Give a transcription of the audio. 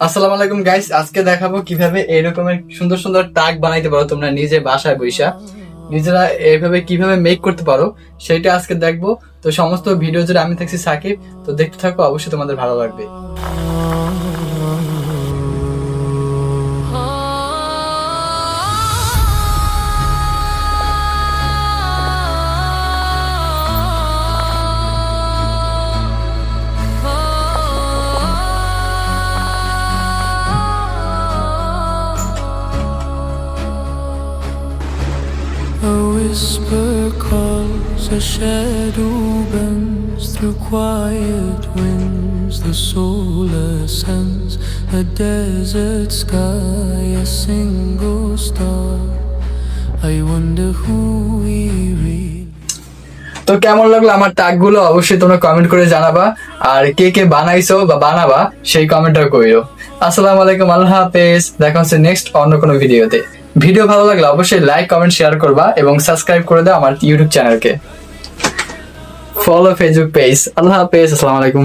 আসসালামু আলাইকুম গাইস, আজকে দেখাবো কিভাবে এরকমের সুন্দর সুন্দর টাগ বানাইতে পারো তোমরা নিজে বাসায় বইসা নিজেরা এইভাবে কিভাবে মেক করতে পারো সেটা আজকে দেখবো। তো সমস্ত ভিডিও জুড়ে আমি থাকছি সাকিব, তো দেখতে থাকো, অবশ্যই তোমাদের ভালো লাগবে। A whisper calls, a shadow bends through quiet winds. The soul ascends, a desert sky, a single star. I wonder who we really. তো কেমন লাগলো আমার টাগ গুলো অবশ্যই তোমরা কমেন্ট করে জানাবা, আর কে কে বানাইছো বা বানাবা সেই কমেন্টটা কইরো। আসসালামু আলাইকুম, আল্লাহ হাফেজ, দেখা হচ্ছে নেক্সট অন্য কোনো ভিডিওতে। ভিডিও ভালো লাগলে অবশ্যই লাইক কমেন্ট শেয়ার করবা এবং সাবস্ক্রাইব করে দাও আমার ইউটিউব চ্যানেলকে, ফলো ফেসবুক পেজ। আল্লাহ হাফেজ, আসসালামু আলাইকুম।